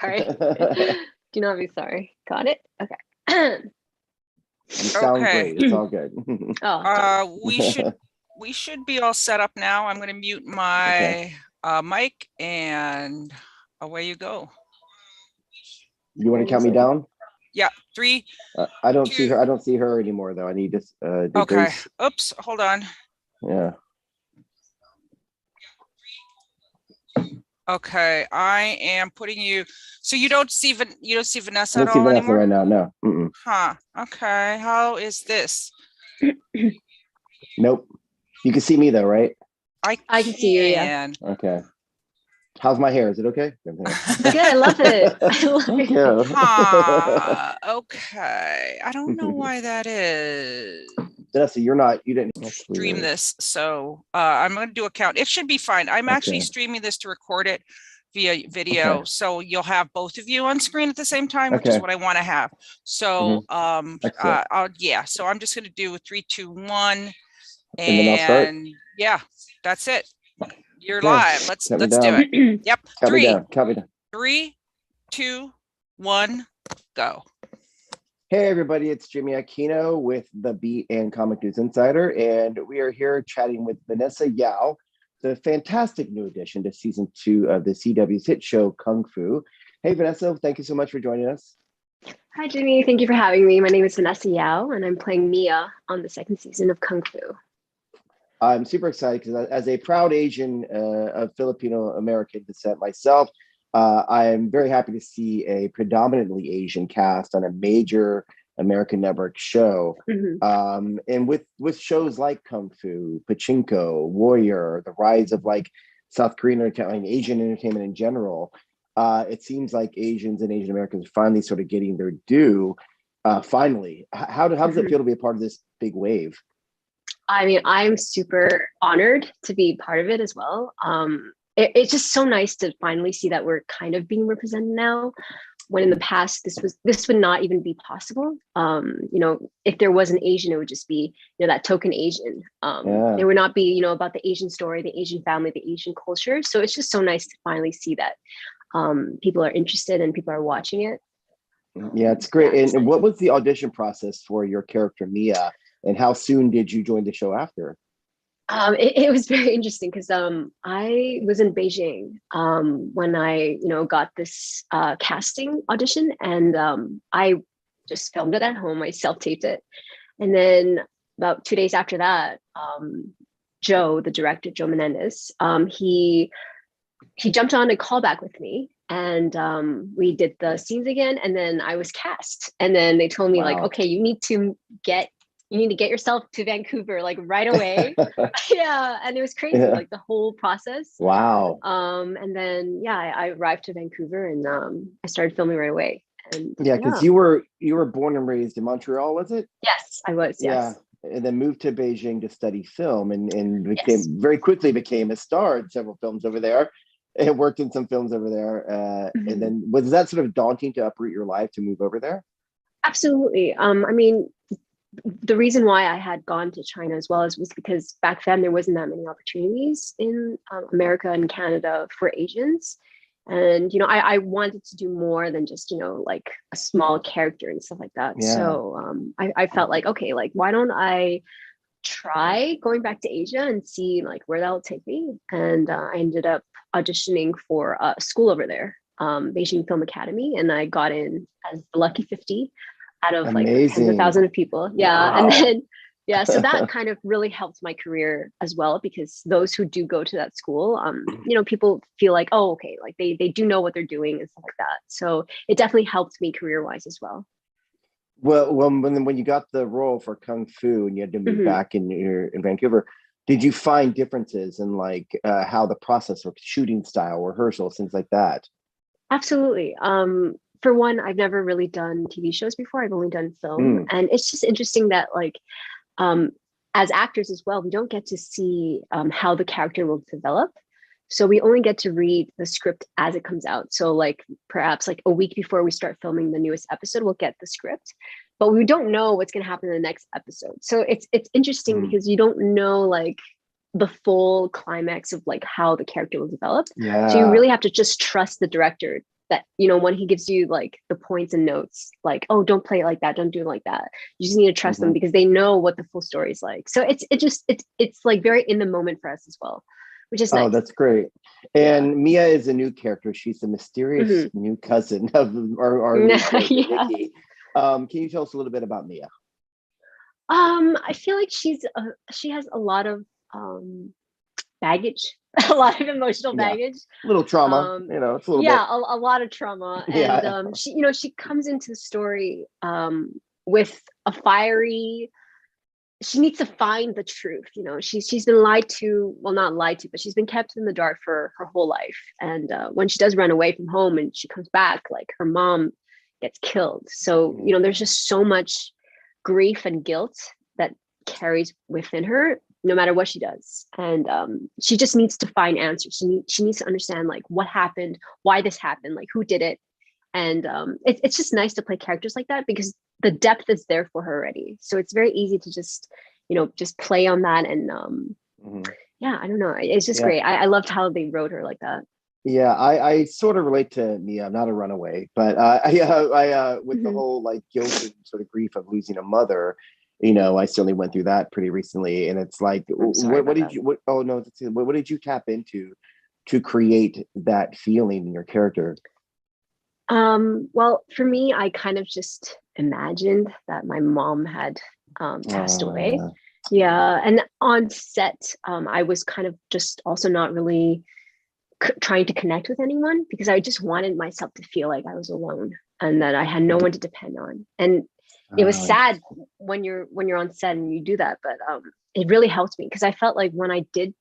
sorry. Do not be sorry. Got it? Okay. You sound Okay. great. It's all good. We should be all set up now. I'm going to mute my mic and away you go. You want to count me down? Yeah, 3. I don't see her. I don't see her anymore though. I need to. Okay. Oops. Hold on. Yeah. Okay. I am putting you. So you don't see Vanessa I at don't see all Vanessa anymore? right now. No. Mm-mm. Huh. Okay. How is this? Nope. You can see me though, right? I can see you. Yeah. Okay. How's my hair? Is it okay? Good. I love it. Thank you. Okay. I don't know why that is. Vanessa, you didn't Stream this. So I'm going to do a count. It should be fine. I'm actually streaming this to record it via video. Okay. So you'll have both of you on screen at the same time, which is what I want to have. So so I'm just going to do 3, 2, 1. And then I'll start. Yeah, that's it. You're live. Let's do it. Yep. Count me down. 3, 2, 1, go. Hey everybody, it's Jimmy Aquino with The Beat and Comic News Insider, and we are here chatting with Vanessa Yao, the fantastic new addition to season 2 of the CW's hit show Kung Fu. Hey Vanessa, thank you so much for joining us. Hi Jimmy, thank you for having me. My name is Vanessa Yao, and I'm playing Mia on the 2nd season of Kung Fu. I'm super excited because as a proud Asian of Filipino American descent myself, I am very happy to see a predominantly Asian cast on a major American network show. Mm-hmm. And with shows like Kung Fu, Pachinko, Warrior, the rise of like South Korean entertainment, Asian entertainment in general, it seems like Asians and Asian Americans are finally sort of getting their due. Finally, how does it feel to be a part of this big wave? I mean, I'm super honored to be part of it as well. It's just so nice to finally see that we're kind of being represented now, when in the past this would not even be possible. If there was an Asian, it would just be that token Asian. It would not be about the Asian story, the Asian family, the Asian culture. So it's just so nice to finally see that people are interested and people are watching it. Yeah, it's great. And what was the audition process for your character Mia? And how soon did you join the show after? It was very interesting because I was in Beijing when I got this casting audition, and I just filmed it at home. I self-taped it, and then about 2 days after that, Joe, the director, Joe Menendez, he jumped on a callback with me, and we did the scenes again, and then I was cast, and then they told me like, okay, you need to get yourself to Vancouver like right away. Yeah, and it was crazy, like the whole process. Wow. And then I arrived to Vancouver, and I started filming right away. And because you were born and raised in Montreal, was it? Yes, I was. Yes. Yeah, and then moved to Beijing to study film, and very quickly became a star in several films over there. And worked in some films over there. And then was that sort of daunting to uproot your life to move over there? Absolutely. I mean, the reason why I had gone to China as well was because back then there wasn't that many opportunities in America and Canada for Asians. And, I wanted to do more than just, like a small character and stuff like that. Yeah. So I felt like, okay, like, why don't I try going back to Asia and see like where that'll take me? And I ended up auditioning for a school over there, Beijing Film Academy. And I got in as the lucky 50 out of like tens of thousands of people. Yeah. Wow. And then, so that kind of really helped my career as well, because those who do go to that school, people feel like, oh, okay, like they do know what they're doing and stuff like that. So it definitely helped me career-wise as well. Well, when you got the role for Kung Fu and you had to move back in Vancouver, did you find differences in like how the process works, shooting style, rehearsals, things like that? Absolutely. For one, I've never really done TV shows before. I've only done film. And it's just interesting that like, as actors as well, we don't get to see how the character will develop. So we only get to read the script as it comes out. So like perhaps like a week before we start filming the newest episode, we'll get the script, but we don't know what's going to happen in the next episode. So it's interesting because you don't know like the full climax of like how the character will develop. Yeah. So you really have to just trust the director that, you know, when he gives you like the points and notes, like, oh, don't play it like that, don't do it like that. You just need to trust them because they know what the full story is like. So it's like very in the moment for us as well, which is nice. Oh, that's great. And Mia is a new character. She's the mysterious new cousin of our new character, Nikki. Can you tell us a little bit about Mia? I feel like she has a lot of baggage, a lot of emotional baggage, a little trauma, you know, it's a little bit. A lot of trauma. And she, you know, she comes into the story with a fiery, she needs to find the truth. You know, she's been lied to, well, not lied to, but she's been kept in the dark for her whole life. And when she does run away from home and she comes back, like her mom gets killed. So, you know, there's just so much grief and guilt that carries within her no matter what she does. And she just needs to find answers. She needs to understand like what happened, why this happened, like who did it. And it's just nice to play characters like that because the depth is there for her already. So it's very easy to just, you know, just play on that. And yeah, I don't know. It's just great. I loved how they wrote her like that. Yeah, I sort of relate to Mia. I'm not a runaway, but I with the whole like guilt and sort of grief of losing a mother, you know, I certainly went through that pretty recently. And it's like, what did you tap into to create that feeling in your character? Well, for me, I kind of just imagined that my mom had passed away. Yeah, and on set, I was kind of just also not really trying to connect with anyone because I just wanted myself to feel like I was alone and that I had no one to depend on. And it was sad when you're on set and you do that, but it really helped me because I felt like when I did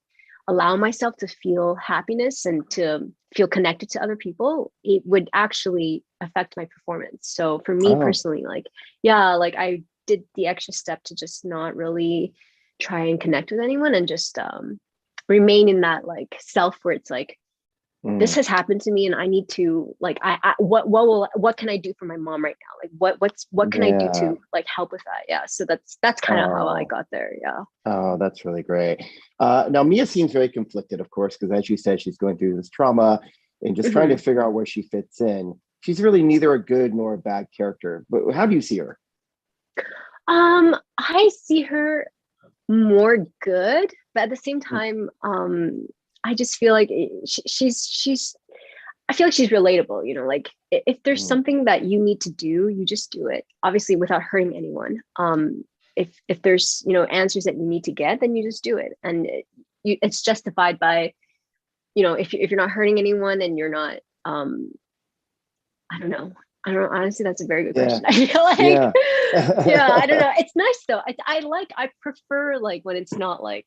allow myself to feel happiness and to feel connected to other people, it would actually affect my performance. So for me personally, like, yeah, like I did the extra step to just not really try and connect with anyone and just remain in that like self where it's like, this has happened to me and I need to like, what can I do for my mom right now? Like what can I do to like help with that? Yeah. So that's kind of how I got there. Yeah. Oh, that's really great. Now Mia seems very conflicted, of course, because as you said, she's going through this trauma and just trying to figure out where she fits in. She's really neither a good nor a bad character, but how do you see her? I see her more good, but at the same time, I just feel like she's I feel like she's relatable, you know, like if there's something that you need to do, you just do it, obviously without hurting anyone. If there's, you know, answers that you need to get, then you just do it. And it's justified by, you know, if you're not hurting anyone and you're not, I don't know. Honestly, that's a very good question. I feel like, I don't know. It's nice though. I prefer like when it's not like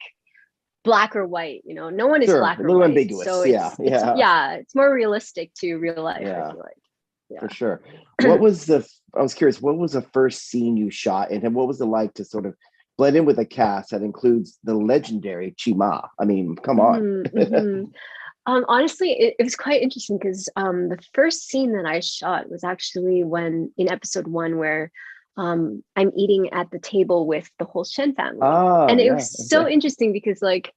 black or white, you know, no one is black or white. Ambiguous. So it's more realistic to real life. I feel like. For sure. I was curious, what was the first scene you shot and what was it like to sort of blend in with a cast that includes the legendary Chima? I mean, come on. Honestly, it was quite interesting because the first scene that I shot was actually when in episode 1 where I'm eating at the table with the whole Shen family. And it was so interesting because like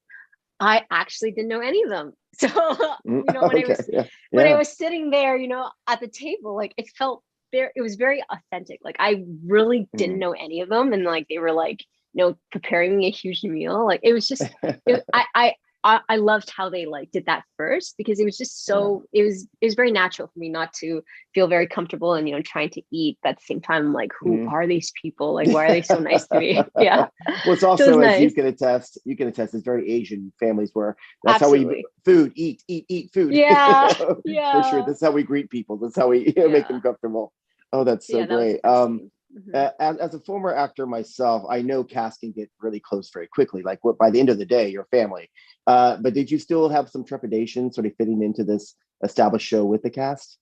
I actually didn't know any of them. So you know, when I was sitting there, you know, at the table, like it was very authentic. Like I really didn't know any of them. And like they were like, you know, preparing me a huge meal. Like it was just I loved how they like did that first because it was just so it was very natural for me not to feel very comfortable and, you know, trying to eat, but at the same time like who are these people, like why are they so nice to me? Well, it's also so as nice. you can attest it's very Asian families where that's how we eat food. For sure, that's how we greet people, that's how we make them comfortable. Oh, that's so great. As a former actor myself, I know cast can get really close very quickly. Like by the end of the day, you're family. But did you still have some trepidation sort of fitting into this established show with the cast?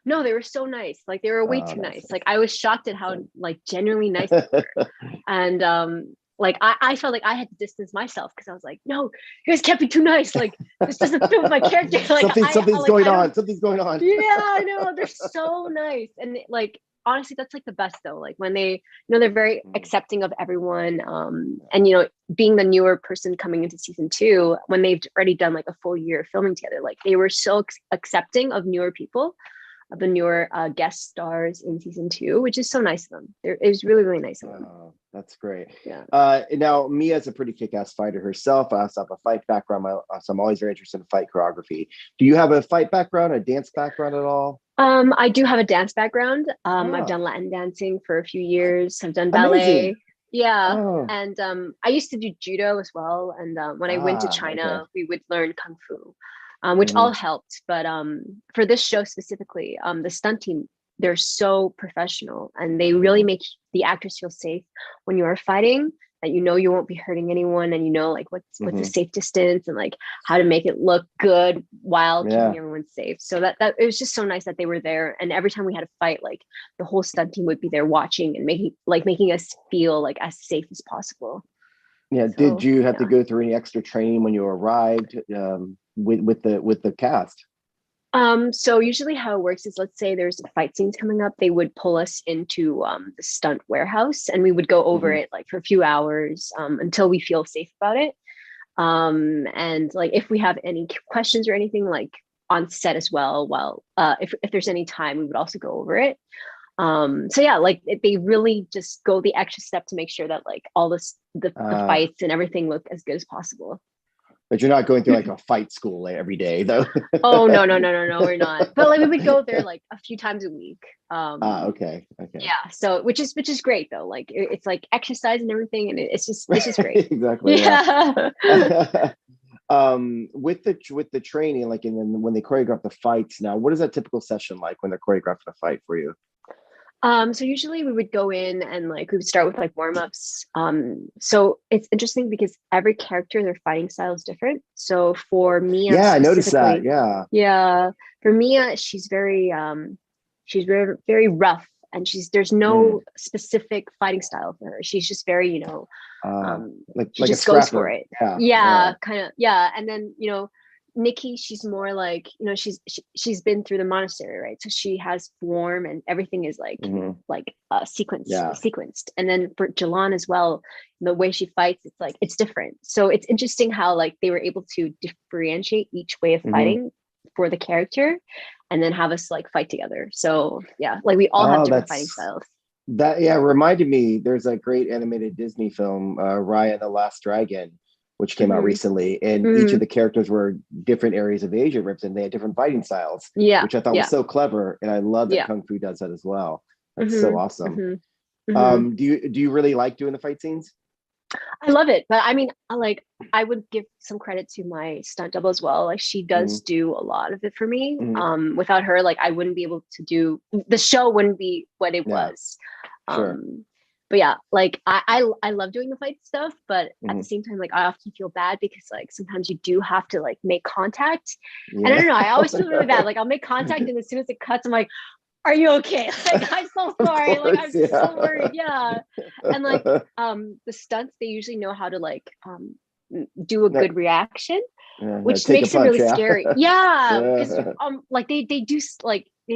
No, they were so nice. Like they were way too nice. Like I was shocked at how like genuinely nice they were. And like I felt like I had to distance myself because I was like, no, you guys can't be too nice. Like this doesn't fit with my character. Like something's going on. Something's going on. Yeah, I know. They're so nice. And like honestly, that's like the best though. Like when they, you know, they're very accepting of everyone. And you know, being the newer person coming into season 2, when they've already done like a full year of filming together, like they were so accepting of newer people. of the newer guest stars in season 2, which is so nice of them. It was really, really nice of them. Oh, that's great. Yeah. Now, Mia's a pretty kick-ass fighter herself. I also have a fight background, so I'm always very interested in fight choreography. Do you have a fight background, a dance background at all? I do have a dance background. I've done Latin dancing for a few years. I've done ballet. Amazing. Yeah. Oh. And I used to do judo as well. And when I went to China, we would learn Kung Fu, which all helped. But for this show specifically, the stunt team, they're so professional and they really make the actors feel safe when you are fighting, that you know you won't be hurting anyone, and you know like what's the safe distance and like how to make it look good while keeping everyone safe. So that it was just so nice that they were there, and every time we had a fight, like the whole stunt team would be there watching and making us feel like as safe as possible. Yeah. So, did you have to go through any extra training when you arrived with the cast? So usually how it works is, let's say there's fight scenes coming up, they would pull us into the stunt warehouse and we would go over it like for a few hours until we feel safe about it. And like if we have any questions or anything like on set as well, if there's any time, we would also go over it. So yeah, like they really just go the extra step to make sure that like all the fights and everything look as good as possible. But you're not going through like a fight school every day, though. Oh no, we're not. But like we would go there like a few times a week. Okay. Yeah, so which is great though. Like it's like exercise and everything, and it's just great. Exactly. Yeah. With the training, like, and then when they choreograph the fights, now, what is that typical session like when they're choreographing a fight for you? So usually we would go in and like we would start with like warm-ups. So it's interesting because every character, their fighting style is different. So for Mia, I noticed that. Yeah. For Mia, she's very very rough, and there's no specific fighting style for her. She's just very, she just goes for it. Yeah. Kind of. Yeah. And then, Nikki, she's more like, she's been through the monastery, right? So she has form and everything is like, sequenced. And then for Jalan as well, the way she fights, it's like, it's different. So it's interesting how like they were able to differentiate each way of fighting for the character and then have us like fight together. So yeah, like we all have different fighting styles. That reminded me, there's a great animated Disney film, Raya and the Last Dragon, which came out recently, and each of the characters were different areas of Asia represented. They had different fighting styles, which I thought was so clever, and I love that Kung Fu does that as well. That's so awesome. Do you really like doing the fight scenes? I love it, but I mean, I would give some credit to my stunt double as well. Like she does do a lot of it for me. Without her, like I wouldn't be able to do the show. Wouldn't be what it was. Sure. But yeah, like I love doing the fight stuff, but at the same time, like I often feel bad because like sometimes you do have to like make contact, and I don't know, I always feel really bad. Like I'll make contact, and as soon as it cuts, I'm like, "Are you okay?" Like I'm so sorry. Like I'm so worried. Yeah, and like the stunts, they usually know how to like do a good reaction, which makes it really scary. Yeah, because like they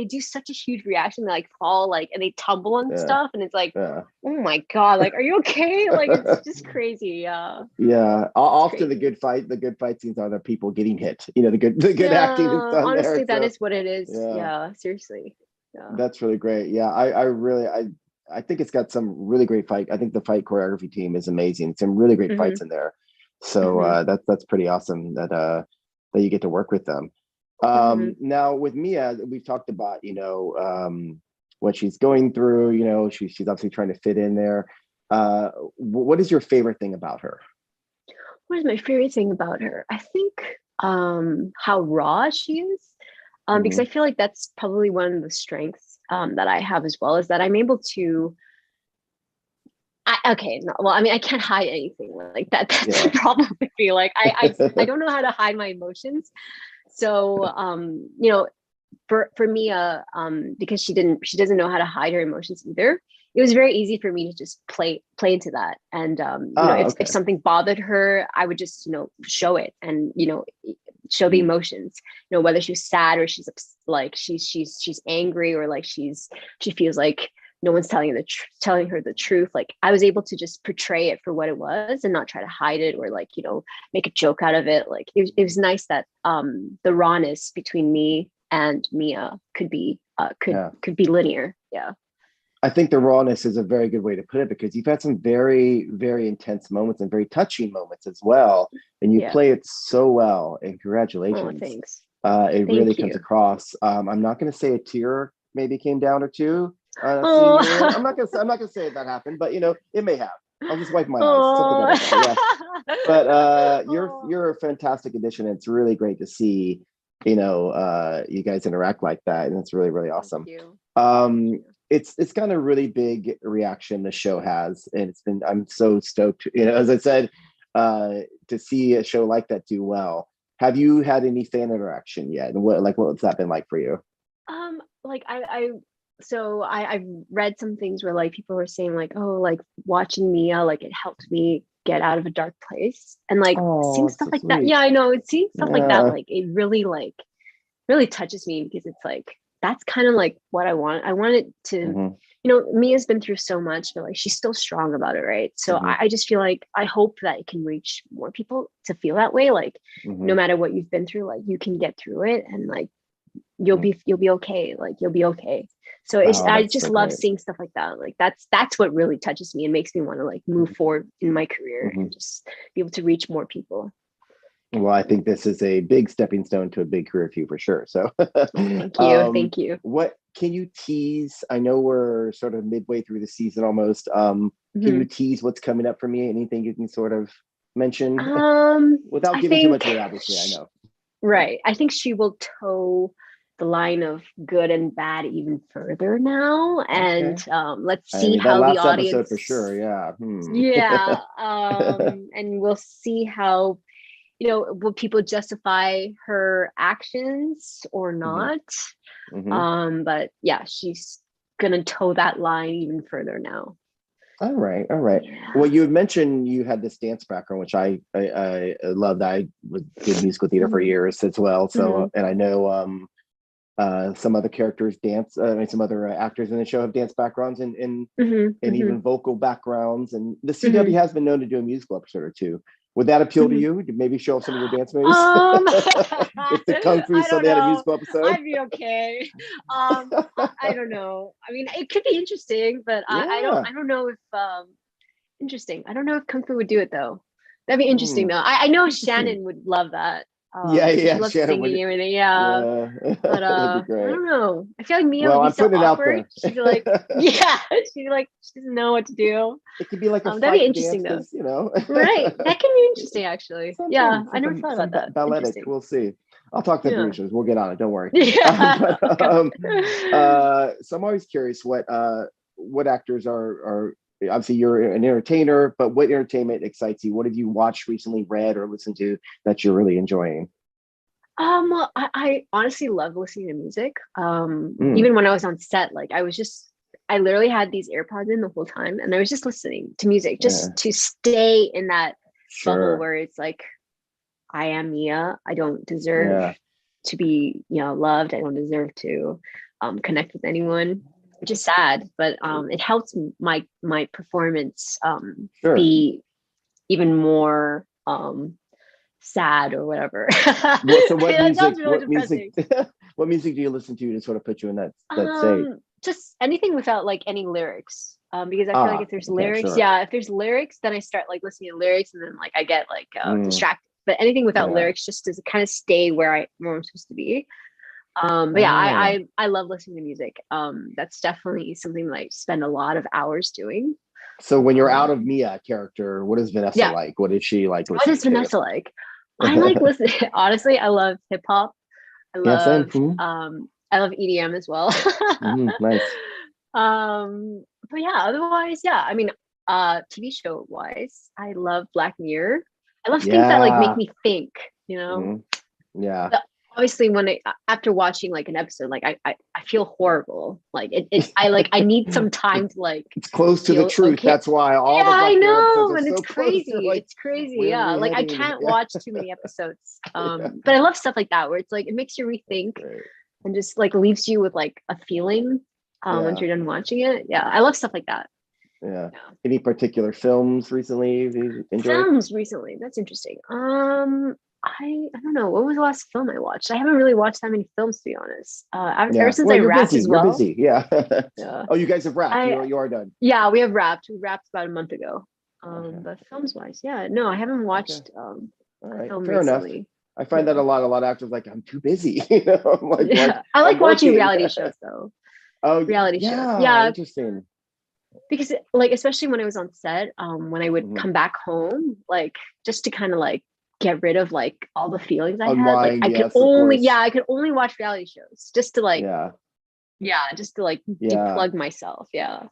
do such a huge reaction. They like fall like and they tumble and stuff, and it's like, oh my god, like are you okay? Like it's just crazy. Often the good fight scenes are the people getting hit. The good acting is done honestly there, that is what it is. Yeah, seriously. Yeah, that's really great. Yeah, I think it's got some really great fight. I think the fight choreography team is amazing. Some really great fights in there. So that's pretty awesome that you get to work with them. Now with Mia, we've talked about what she's going through. She's obviously trying to fit in there. What is your favorite thing about her? What is my favorite thing about her? I think how raw she is, because I feel like that's probably one of the strengths that I have as well, is that I'm able to I can't hide anything like that. That's the problem with me. Like I don't know how to hide my emotions. So for Mia, because she doesn't know how to hide her emotions either, it was very easy for me to just play into that. And if something bothered her, I would just show it and show the emotions. Whether she's sad or she's she's angry, or like she feels like no one's telling her the truth. Like I was able to just portray it for what it was and not try to hide it or make a joke out of it. Like it was nice that the rawness between me and Mia could be could be linear. Yeah. I think the rawness is a very good way to put it, because you've had some very, very intense moments and very touching moments as well. And you play it so well, and congratulations. Oh, thanks. It really comes across. I'm not going to say a tear maybe came down or two. I'm not gonna say that happened, but it may have. I'll just wipe my eyes. Something like that. Yeah. But you're a fantastic addition. It's really great to see you guys interact like that, and it's really, really awesome. It's got a really big reaction the show has, and I'm so stoked, as I said, to see a show like that do well. Have you had any fan interaction yet, and what's that been like for you? Like I've read some things where like people were saying like, oh, like watching Mia, like it helped me get out of a dark place, and like seeing stuff like that. Yeah, I know, it's seeing stuff like that, like it really touches me, because it's like that's kind of like what I want. I want it to, Mia's been through so much, but like she's still strong about it, right? So I just feel like I hope that it can reach more people to feel that way. Like no matter what you've been through, like you can get through it, and like you'll be okay. Like you'll be okay. So I just love seeing stuff like that. Like that's what really touches me and makes me want to like move forward in my career and just be able to reach more people. Well, I think this is a big stepping stone to a big career for you, for sure. So thank you. Thank you. What can you tease? I know we're sort of midway through the season almost. Can you tease what's coming up for me? Anything you can sort of mention without giving too much away, obviously, I know. Right. I think she will toe the line of good and bad even further now. And let's see how the audience episode for sure. Yeah. Yeah. And we'll see how, will people justify her actions or not? But yeah, she's gonna toe that line even further now. All right. Yeah. Well, you had mentioned you had this dance background, which I love. That I did musical theater for years as well. So, and I know some other characters dance. Some other actors in the show have dance backgrounds and even vocal backgrounds. And the CW has been known to do a musical episode or two. Would that appeal to you? To maybe show off some of your dance moves? If the Kung Fu so they had a musical episode, I'd be okay. I don't know. I mean, it could be interesting, but I don't know if interesting. I don't know if Kung Fu would do it though. That'd be interesting though. I know Shannon would love that. She loves singing and everything. Yeah. But I don't know. I feel like Mia would be so awkward. She'd be like, she'd be like, she doesn't know what to do. It could be like a that'd be interesting though. Right. That can be interesting actually. I never thought about that. Balletic. We'll see. I'll talk to the producers. We'll get on it. Don't worry. So I'm always curious what actors are. Obviously, you're an entertainer, but what entertainment excites you? What have you watched recently, read, or listened to that you're really enjoying? I honestly love listening to music. Even when I was on set, like I literally had these AirPods in the whole time, and I was just listening to music just to stay in that bubble where it's like, I am Mia. I don't deserve to be, loved. I don't deserve to connect with anyone. Which is sad, but it helps my performance be even more sad or whatever. So what music do you listen to sort of put you in that state? Just anything without like any lyrics. Because I feel like if there's lyrics, if there's lyrics, then I start like listening to lyrics, and then like I get like distracted. But anything without lyrics, just to kind of stay where I'm supposed to be. But I love listening to music. That's definitely something that I spend a lot of hours doing. So when you're out of Mia character, what is Vanessa like? What is she like? What is Vanessa like? I like listening. Honestly, I love hip hop. I love EDM as well. Nice. But otherwise, I mean, TV show wise, I love Black Mirror. I love things that like make me think, But obviously when after watching like an episode, like I feel horrible. Like I need some time to like. It's close to the truth. Okay. That's why all the I know, and it's crazy. It's crazy. Yeah, like I can't watch too many episodes. But I love stuff like that where it's like it makes you rethink and just like leaves you with like a feeling once you're done watching it. Yeah, I love stuff like that. Yeah. Any particular films recently you enjoyed? Films recently. That's interesting. I don't know. What was the last film I watched? I haven't really watched that many films, to be honest. Ever Yeah. since Well, I you're wrapped busy. as You're well. busy. Yeah. Yeah. Oh, you guys have wrapped. I You are done. Yeah, we have wrapped. We wrapped about a month ago. Okay. But films wise, yeah, no, I haven't Okay. watched All a right. film Fair enough. recently. I find that Yeah. a lot of actors like, I'm too busy. You know, I'm like, Yeah. I I'm like watching working. reality shows though. Oh, Reality shows. yeah. Yeah, Interesting. because like especially when I was on set, when I would Mhm. come back home, like just to kind of like get rid of like all the feelings I had, like Unwind. Yes, of course. I could only watch reality shows just to like Yeah. just to like Yeah. deplug myself. Yeah.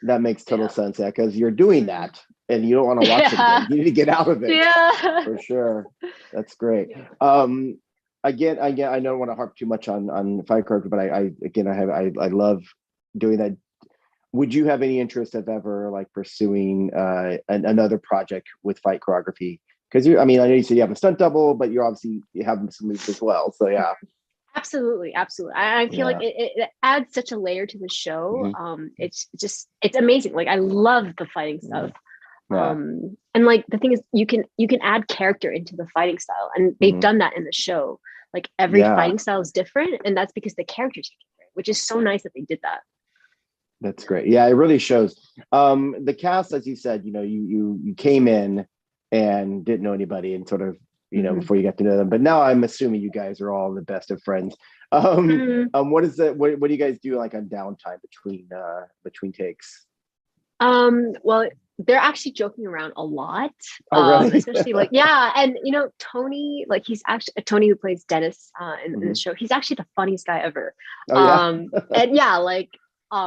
That makes total Yeah. sense. Yeah. Because you're doing Mhm. that and you don't want to watch it again. Yeah. You need to get out of it Yeah. for sure. That's great. Yeah. Again, I don't want to harp too much on Fight Club, but I love doing that. Would you have any interest of ever like pursuing another project with fight choreography? Because I mean, I know you said you have a stunt double, but you have some moves as well. So yeah, Absolutely, absolutely. I feel like yeah. it adds such a layer to the show. Hmm. It's amazing. Like I love the fighting stuff. Yeah. And like the thing is, you can add character into the fighting style, and they've Hmm. done that in the show. Like every Yeah, fighting style is different, and that's because the characters are different, which is so nice that they did that. that's great. Yeah, it really shows. The cast, as you said, you came in and didn't know anybody and sort of, Mhm. before you got to know them. But now I'm assuming you guys are all the best of friends. Mhm. What do you guys do like on downtime between takes? Well, they're actually joking around a lot. Oh, really? Especially like, yeah, and Tony, like he's actually Tony who plays Dennis in the Mhm. show. He's actually the funniest guy ever. Oh, yeah. And yeah, like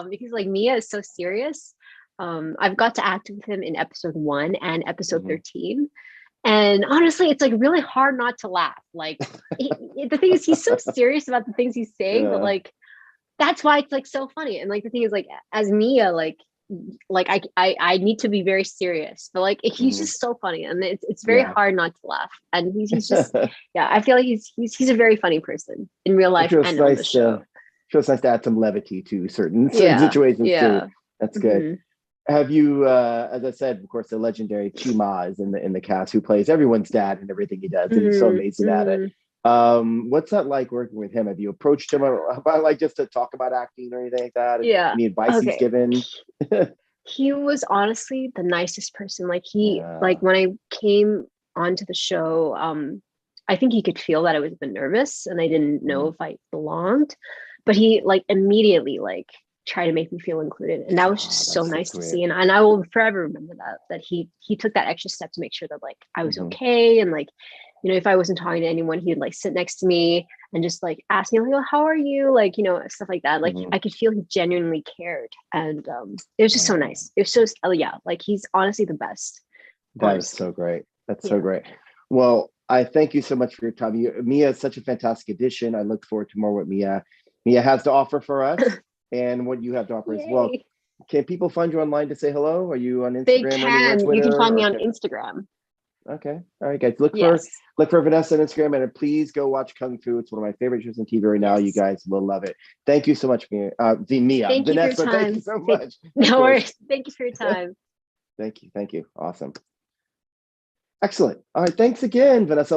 because like Mia is so serious. I've got to act with him in episode 1 and episode Mhm. 13. And honestly, it's like really hard not to laugh. Like the thing is, he's so serious about the things he's saying, but Yeah. like that's why it's like so funny. And like the thing is, like as Mia, like I need to be very serious, but like he's Mhm. just so funny, and it's very Yeah. hard not to laugh. And he's just yeah, I feel like he's a very funny person in real It life feels and on the nice show. feels nice to add some levity to certain Yeah, situations too. yeah. That's good. Mhm. Have you, as I said, of course, the legendary Chima is in the cast, who plays everyone's dad and everything he does, and he's so Mhm. amazing at it. Mhm. What's that like working with him? Have you approached him about like just to talk about acting or anything like that? Yeah. Any advice he's Okay. given? He was honestly the nicest person. Like Yeah. like when I came onto the show, I think he could feel that I was a bit nervous and I didn't know Mhm. if I belonged, but he like immediately like tried to make me feel included, and that was Oh, just so that's so nice to sweet. see. And I will forever remember that he took that extra step to make sure that like I was Hmm. okay, and like if I wasn't talking to anyone, he'd like sit next to me and just like ask me like, oh, how are you, like stuff like that. Like Hmm. I could feel he genuinely cared, and it was just so Oh, nice. It was just yeah, like he's honestly the best, that is honestly. so great. That's so Yeah. great. Well, I thank you so much for your time. Mia is such a fantastic addition. I look forward to more what Mia has to offer for us and what you have to offer as well. Yay. Can people find you online to say hello? Are you on They Instagram or anywhere, can. You can Twitter? find me Or on Instagram. okay, all right, guys. Look for Yes. Vanessa on Instagram, and please go watch Kung Fu. It's one of my favorite shows on TV right now. You Yes. guys will love it. Thank you so much, Mia. Thank you for your Vanessa, thank you time. so much. Of No course. worries. Thank you for your time. Thank you. Awesome. Excellent. All right. Thanks again, Vanessa.